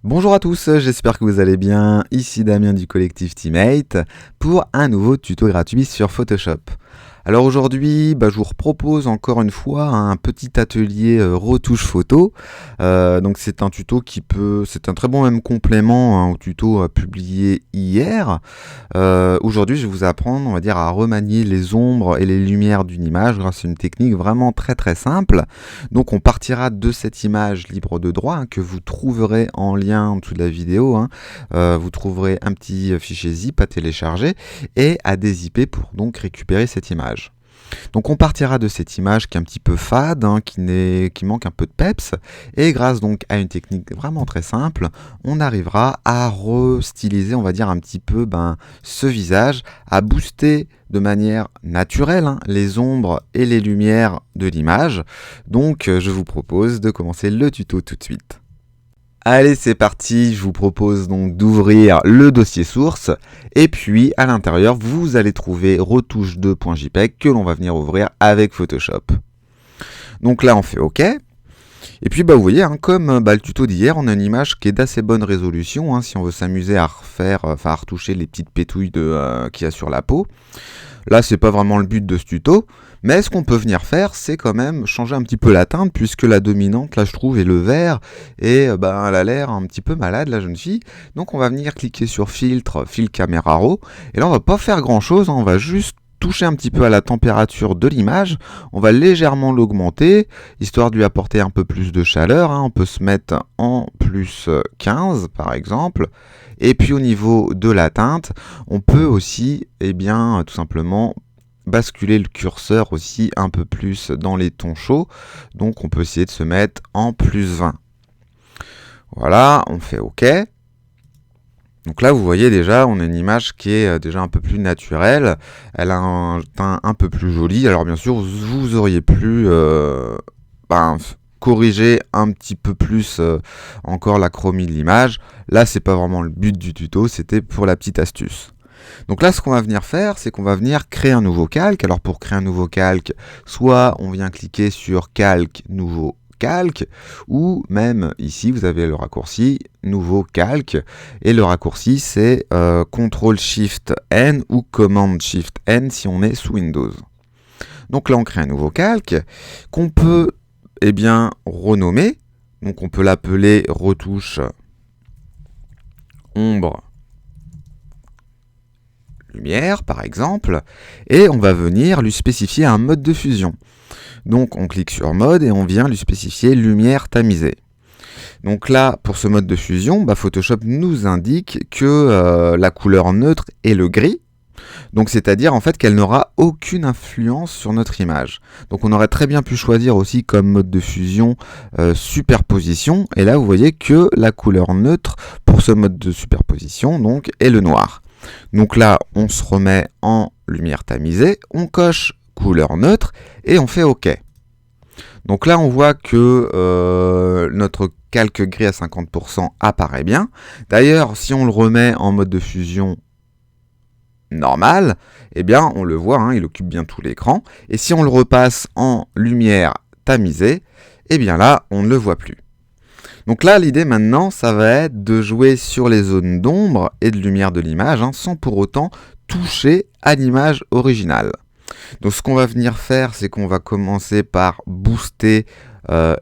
Bonjour à tous, j'espère que vous allez bien. Ici Damien du collectif Teammate pour un nouveau tuto gratuit sur Photoshop. Alors aujourd'hui, je vous propose encore une fois un petit atelier retouche photo. Donc c'est un tuto c'est un très bon même complément au tuto publié hier. Aujourd'hui, je vais vous apprendre, on va dire, à remanier les ombres et les lumières d'une image grâce à une technique vraiment très simple. Donc on partira de cette image libre de droit que vous trouverez en lien en dessous de la vidéo. Vous trouverez un petit fichier zip à télécharger et à dézipper pour donc récupérer cette image. Donc on partira de cette image qui est un petit peu fade, qui manque un peu de peps, et grâce donc à une technique vraiment très simple, on arrivera à restyliser, on va dire un petit peu ce visage, à booster de manière naturelle les ombres et les lumières de l'image. Donc je vous propose de commencer le tuto tout de suite. Allez, c'est parti, je vous propose donc d'ouvrir le dossier source et puis à l'intérieur, vous allez trouver retouche2.jpg que l'on va venir ouvrir avec Photoshop. Donc là, on fait OK. Et puis vous voyez, comme le tuto d'hier, on a une image qui est d'assez bonne résolution si on veut s'amuser à à retoucher les petites pétouilles qu'il y a sur la peau. Là, c'est pas vraiment le but de ce tuto, mais ce qu'on peut venir faire, c'est quand même changer un petit peu la teinte, puisque la dominante, là, je trouve, est le vert, et elle a l'air un petit peu malade, la jeune fille. Donc, on va venir cliquer sur Filtre, Fill Camera Raw, et là, on va pas faire grand-chose, on va juste toucher un petit peu à la température de l'image, on va légèrement l'augmenter, histoire de lui apporter un peu plus de chaleur, on peut se mettre en plus 15 par exemple, et puis au niveau de la teinte, on peut aussi, tout simplement, basculer le curseur aussi un peu plus dans les tons chauds, donc on peut essayer de se mettre en plus 20. Voilà, on fait OK. Donc là, vous voyez déjà, on a une image qui est déjà un peu plus naturelle. Elle a un teint un peu plus joli. Alors bien sûr, vous auriez pu corriger un petit peu plus encore la chromie de l'image. Là, c'est pas vraiment le but du tuto, c'était pour la petite astuce. Donc là, ce qu'on va venir faire, c'est qu'on va venir créer un nouveau calque. Alors pour créer un nouveau calque, soit on vient cliquer sur Calque, Nouveau calque, ou même ici vous avez le raccourci nouveau calque, et le raccourci c'est CTRL SHIFT N ou Command SHIFT N si on est sous Windows. Donc là on crée un nouveau calque qu'on peut renommer. Donc on peut l'appeler retouche ombre lumière par exemple, et on va venir lui spécifier un mode de fusion. Donc on clique sur mode et on vient lui spécifier lumière tamisée. Donc là, pour ce mode de fusion, Photoshop nous indique que la couleur neutre est le gris. Donc c'est-à-dire en fait qu'elle n'aura aucune influence sur notre image. Donc on aurait très bien pu choisir aussi comme mode de fusion superposition. Et là vous voyez que la couleur neutre pour ce mode de superposition donc, est le noir. Donc là on se remet en lumière tamisée, on coche couleur neutre et on fait OK. Donc là on voit que notre calque gris à 50% apparaît bien. D'ailleurs si on le remet en mode de fusion normal, on le voit, il occupe bien tout l'écran. Et si on le repasse en lumière tamisée, là on ne le voit plus. Donc là l'idée maintenant ça va être de jouer sur les zones d'ombre et de lumière de l'image sans pour autant toucher à l'image originale. Donc ce qu'on va venir faire, c'est qu'on va commencer par booster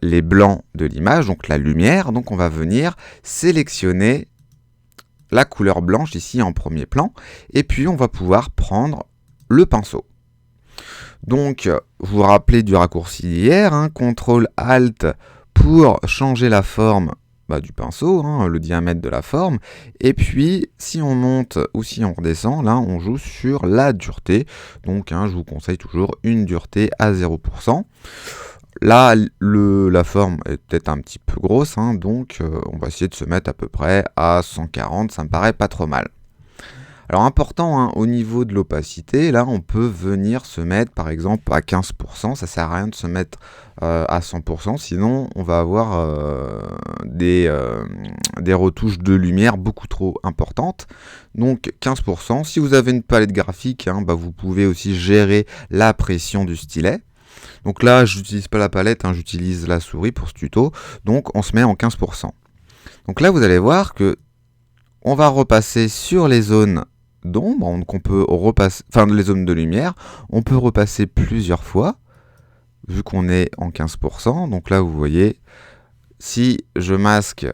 les blancs de l'image, donc la lumière. Donc on va venir sélectionner la couleur blanche ici en premier plan, et puis on va pouvoir prendre le pinceau. Donc vous vous rappelez du raccourci d'hier, CTRL ALT pour changer la forme du pinceau, le diamètre de la forme, et puis si on monte ou si on redescend, là on joue sur la dureté, donc je vous conseille toujours une dureté à 0%. Là la forme est peut-être un petit peu grosse, donc on va essayer de se mettre à peu près à 140, ça me paraît pas trop mal. Alors important, au niveau de l'opacité, là on peut venir se mettre par exemple à 15%, ça sert à rien de se mettre à 100%, sinon on va avoir des retouches de lumière beaucoup trop importantes. Donc 15%, si vous avez une palette graphique, vous pouvez aussi gérer la pression du stylet. Donc là, je n'utilise pas la palette, j'utilise la souris pour ce tuto, donc on se met en 15%. Donc là, vous allez voir que on va repasser sur les zones d'ombre, donc on peut repasser, enfin les zones de lumière, on peut repasser plusieurs fois, vu qu'on est en 15%. Donc là, vous voyez, si je masque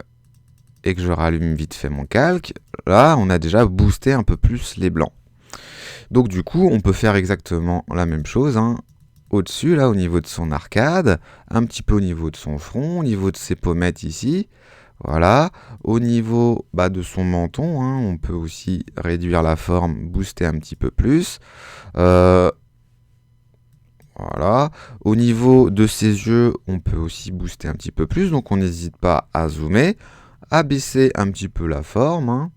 et que je rallume vite fait mon calque, là, on a déjà boosté un peu plus les blancs. Donc du coup, on peut faire exactement la même chose, hein, au-dessus, là, au niveau de son arcade, un petit peu au niveau de son front, au niveau de ses pommettes ici. Voilà, au niveau de son menton, hein, on peut aussi réduire la forme, booster un petit peu plus. Voilà, au niveau de ses yeux, on peut aussi booster un petit peu plus, donc on n'hésite pas à zoomer, à baisser un petit peu la forme, hein.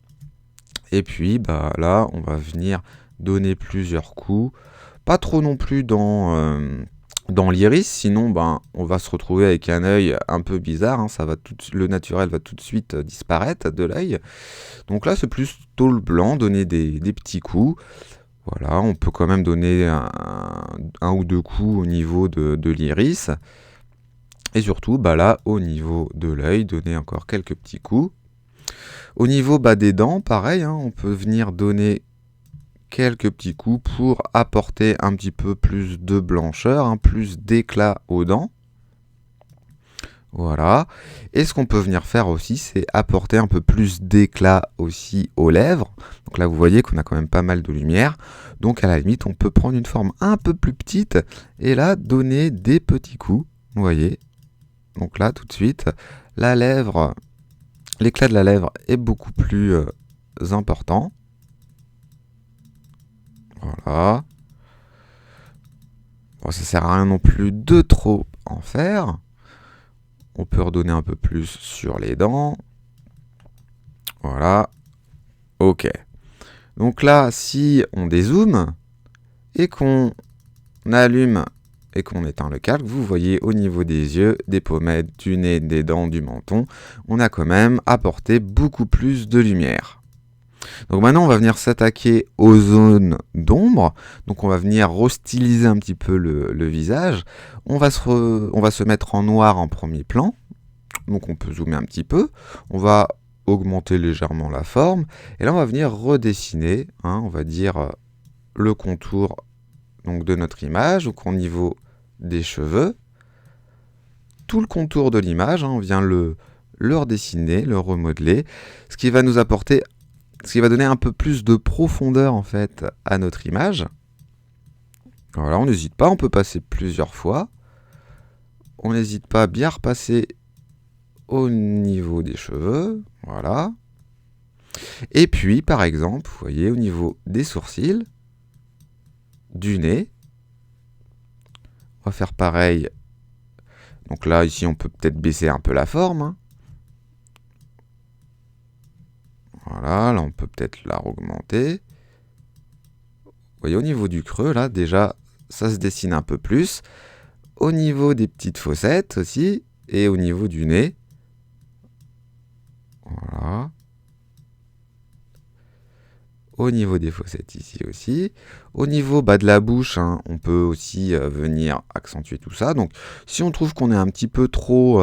Et puis là, on va venir donner plusieurs coups, pas trop non plus dans l'iris, sinon on va se retrouver avec un œil un peu bizarre, hein, le naturel va tout de suite disparaître de l'œil. Donc là c'est plutôt le blanc, donner des petits coups. Voilà, on peut quand même donner un ou deux coups au niveau de l'iris. Et surtout là au niveau de l'œil, donner encore quelques petits coups. Au niveau des dents, pareil, hein, on peut venir donner quelques petits coups pour apporter un petit peu plus de blancheur, hein, plus d'éclat aux dents. Voilà. Et ce qu'on peut venir faire aussi, c'est apporter un peu plus d'éclat aussi aux lèvres. Donc là, vous voyez qu'on a quand même pas mal de lumière. Donc à la limite, on peut prendre une forme un peu plus petite et là, donner des petits coups. Vous voyez. Donc là, tout de suite, la lèvre, l'éclat de la lèvre est beaucoup plus important. Voilà. Bon, ça sert à rien non plus de trop en faire. On peut redonner un peu plus sur les dents. Voilà. Ok. Donc là, si on dézoome et qu'on allume et qu'on éteint le calque, vous voyez au niveau des yeux, des pommettes, du nez, des dents, du menton, on a quand même apporté beaucoup plus de lumière. Donc maintenant, on va venir s'attaquer aux zones d'ombre. Donc on va venir restyliser un petit peu le visage. On va se mettre en noir en premier plan. Donc on peut zoomer un petit peu. On va augmenter légèrement la forme. Et là, on va venir redessiner, hein, on va dire le contour donc, de notre image. Donc au niveau des cheveux, tout le contour de l'image, hein, on vient le redessiner, le remodeler. Ce qui va nous apporter, ce qui va donner un peu plus de profondeur en fait à notre image. Voilà, on n'hésite pas, on peut passer plusieurs fois. On n'hésite pas à bien repasser au niveau des cheveux, voilà. Et puis, par exemple, vous voyez, au niveau des sourcils, du nez, on va faire pareil. Donc là, ici, on peut peut-être baisser un peu la forme, hein. Voilà, là, on peut peut-être la augmenter. Vous voyez, au niveau du creux, là, déjà, ça se dessine un peu plus. Au niveau des petites fossettes aussi, et au niveau du nez. Voilà. Au niveau des fossettes ici aussi. Au niveau de la bouche, hein, on peut aussi venir accentuer tout ça. Donc si on trouve qu'on est un petit peu trop...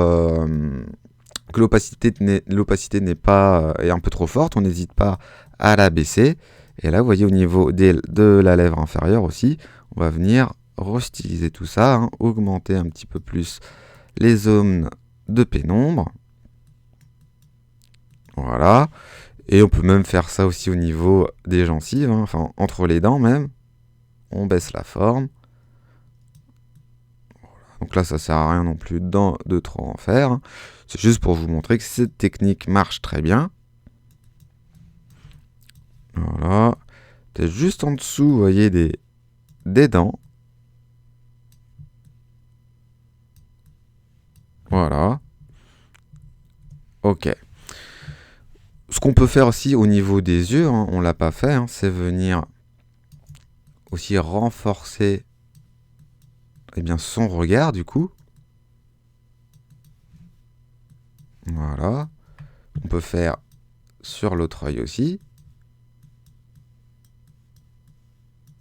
que l'opacité n'est pas est un peu trop forte, on n'hésite pas à la baisser. Et là, vous voyez au niveau de la lèvre inférieure aussi, on va venir restyliser tout ça, hein, augmenter un petit peu plus les zones de pénombre. Voilà. Et on peut même faire ça aussi au niveau des gencives, hein, enfin entre les dents même. On baisse la forme. Voilà. Donc là, ça sert à rien non plus de trop en faire, hein. C'est juste pour vous montrer que cette technique marche très bien. Voilà. Peut-être juste en dessous, vous voyez des dents. Voilà. Ok. Ce qu'on peut faire aussi au niveau des yeux, hein, on l'a pas fait, hein, c'est venir aussi renforcer son regard du coup. Voilà. On peut faire sur l'autre œil aussi.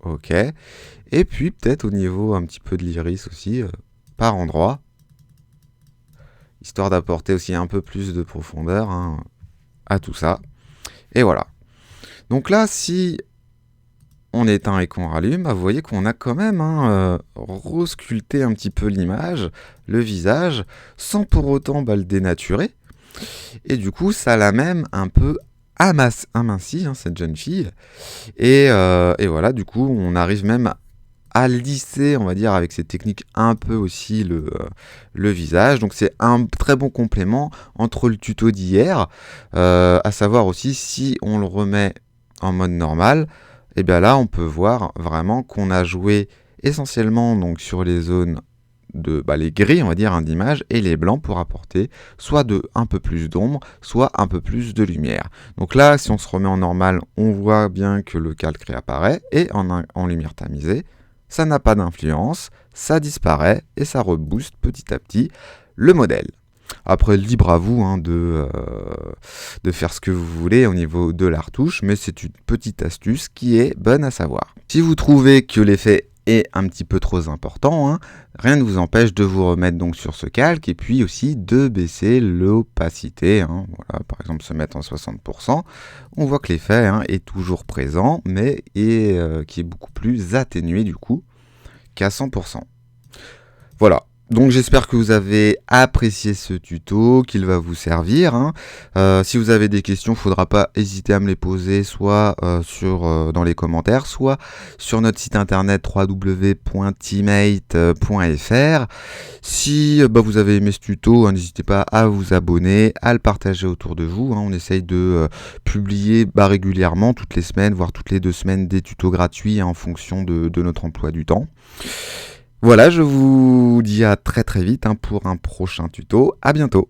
Ok. Et puis peut-être au niveau un petit peu de l'iris aussi, par endroit. histoire d'apporter aussi un peu plus de profondeur à tout ça. Et voilà. Donc là, si on éteint et qu'on rallume, vous voyez qu'on a quand même resculpté un petit peu l'image, le visage, sans pour autant le dénaturer. Et du coup, ça l'a même un peu aminci, cette jeune fille. Et voilà, du coup, on arrive même à lisser, on va dire, avec ces techniques un peu aussi le visage. Donc c'est un très bon complément entre le tuto d'hier, à savoir aussi si on le remet en mode normal, et bien là on peut voir vraiment qu'on a joué essentiellement donc sur les zones de les gris, on va dire, d'image, et les blancs pour apporter soit un peu plus d'ombre, soit un peu plus de lumière. Donc là, si on se remet en normal, on voit bien que le calque réapparaît, et en lumière tamisée, ça n'a pas d'influence, ça disparaît, et ça rebooste petit à petit le modèle. Après, libre à vous de faire ce que vous voulez au niveau de la retouche, mais c'est une petite astuce qui est bonne à savoir. Si vous trouvez que l'effet est un petit peu trop important, rien ne vous empêche de vous remettre donc sur ce calque et puis aussi de baisser l'opacité. Voilà, par exemple, se mettre en 60%. On voit que l'effet est toujours présent, mais qui est beaucoup plus atténué du coup qu'à 100%. Voilà. Donc j'espère que vous avez apprécié ce tuto, qu'il va vous servir. Si vous avez des questions, il ne faudra pas hésiter à me les poser soit dans les commentaires, soit sur notre site internet www.teammate.fr. Si vous avez aimé ce tuto, n'hésitez pas à vous abonner, à le partager autour de vous. On essaye de publier régulièrement, toutes les semaines, voire toutes les 2 semaines, des tutos gratuits en fonction de notre emploi du temps. Voilà, je vous dis à très très vite pour un prochain tuto. À bientôt.